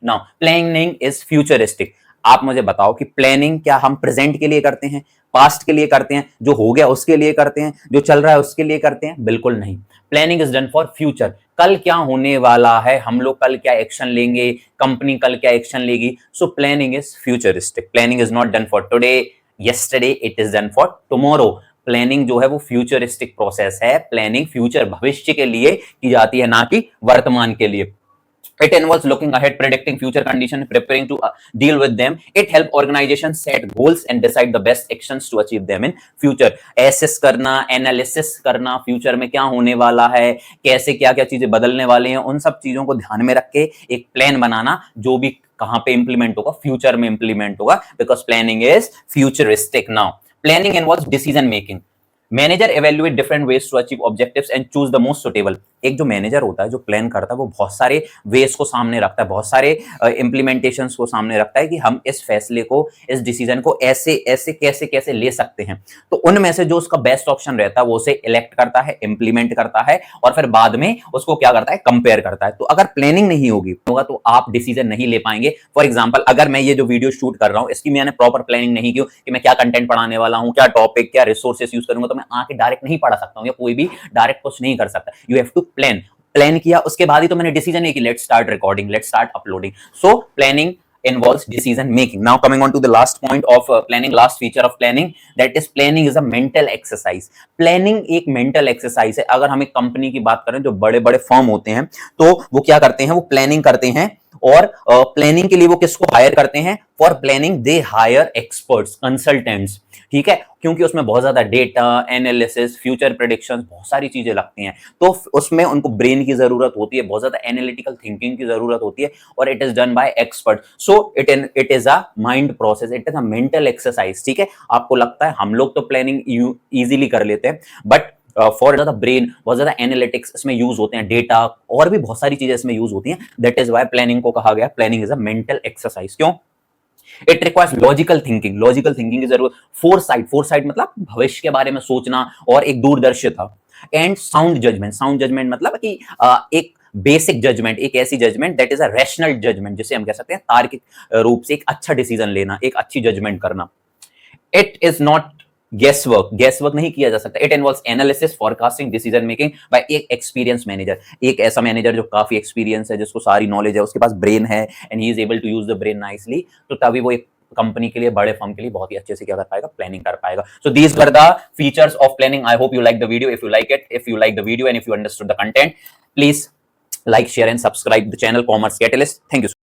Now planning is futuristic. आप मुझे बताओ कि प्लानिंग क्या हम प्रेजेंट के लिए करते हैं, पास्ट के लिए करते हैं, जो हो गया उसके लिए करते हैं, जो चल रहा है उसके लिए करते हैं? बिल्कुल नहीं। Planning is done for future. कल क्या होने वाला है, हम लोग कल क्या एक्शन लेंगे, कंपनी कल क्या एक्शन लेगी। So planning is futuristic. Planning is not done for today, yesterday, it is done for tomorrow. Planning जो है वो फ्यूचरिस्टिक प्रोसेस है। प्लानिंग फ्यूचर, भविष्य के लिए की जाती है, ना कि वर्तमान के लिए। It involves looking ahead, predicting future conditions, preparing to deal with them. It helps organizations set goals and decide the best actions to achieve them in future. Assess करना, analysis करना, future में क्या होने वाला है, कैसे क्या क्या चीजें बदलने वाले हैं, उन सब चीजों को ध्यान में रख के एक प्लान बनाना, जो भी कहां पे इंप्लीमेंट होगा, फ्यूचर में इंप्लीमेंट होगा, because planning is futuristic. Now planning involves decision making. Manager evaluate different ways to achieve objectives and choose the most suitable। एक जो मैनेजर होता है, जो प्लान करता है, वो बहुत सारे वेज को सामने रखता है, बहुत सारे इंप्लीमेंटेशंस को सामने रखता है कि हम इस फैसले को, इस डिसीजन को ऐसे ऐसे कैसे कैसे ले सकते हैं। तो उनमें से जो उसका बेस्ट ऑप्शन रहता है वो उसे इलेक्ट करता है, इंप्लीमेंट करता है, और फिर बाद में उसको क्या करता है, कंपेयर करता है। तो अगर प्लानिंग नहीं होगी तो आप डिसीजन नहीं ले पाएंगे। फॉर एग्जाम्पल, अगर मैं ये जो वीडियो शूट कर रहा हूं, इसकी मैंने प्रॉपर प्लानिंग नहीं की कि मैं क्या कंटेंट पढ़ाने वाला हूं, क्या टॉपिक, क्या रिसोर्सेस यूज करूंगा, तो मैं आके डायरेक्ट नहीं पढ़ा सकता हूं, या कोई भी डायरेक्ट कुछ नहीं कर सकता। यू हैव टू प्लान किया, उसके बाद ही तो मैंने डिसीजन नहीं कि let's start recording, let's start uploading. So planning involves decision making. Now coming on to the last point of planning, last feature of planning, that is planning is a mental exercise. Planning एक mental exercise है। अगर हम एक company की बात करें, जो बड़े बड़े फर्म होते हैं, तो वो क्या करते हैं, वो प्लानिंग करते हैं, और प्लानिंग के लिए वो किसको हायर करते हैं? For planning they hire experts, consultants, ठीक है, क्योंकि उसमें बहुत ज्यादा डेटा एनालिसिस, फ्यूचर प्रेडिक्शंस, बहुत सारी चीजें लगती हैं, तो उसमें उनको ब्रेन की जरूरत होती है, बहुत ज्यादा एनालिटिकल थिंकिंग की जरूरत होती है, और it is done by expert. So it is a mind process, it is a mental exercise. ठीक है, आपको लगता है हम लोग तो प्लानिंग इजीली कर लेते हैं, बट फॉर ज्यादा ब्रेन, बहुत ज्यादा एनालिटिक्स इसमें यूज होते हैं, डेटा और भी बहुत सारी चीजें इसमें यूज होती हैं। दैट इज वाई प्लानिंग को कहा गया planning is a mental exercise. क्यों? It requires logical thinking, logical thinking की जरूरत, फोरसाइट मतलब भविष्य के बारे में सोचना और एक दूरदर्शिता, and sound judgement. Sound judgement मतलब कि एक बेसिक जजमेंट, एक ऐसी judgement that is a rational judgement, जिसे हम कह सकते हैं तार्किक रूप से एक अच्छा डिसीजन लेना, एक अच्छी जजमेंट करना। It is not guesswork नहीं किया जा सकता। It involves analysis, forecasting, decision making by एक एक्सपीरियंस मैनेजर, एक ऐसा मैनेजर जो काफी एक्सपीरियंस है, जिसको सारी नॉलेज है, उसके पास ब्रेन है, and he is able to use the brain nicely. तो तभी वो एक कंपनी के लिए, बड़े फर्म के लिए बहुत ही अच्छे से क्या कर पाएगा, प्लानिंग कर पाएगा। So these were the features of planning. I hope you like the video. If you like the video and if you understood the content, please like, share and subscribe the channel Commerce Catalyst. Thank you.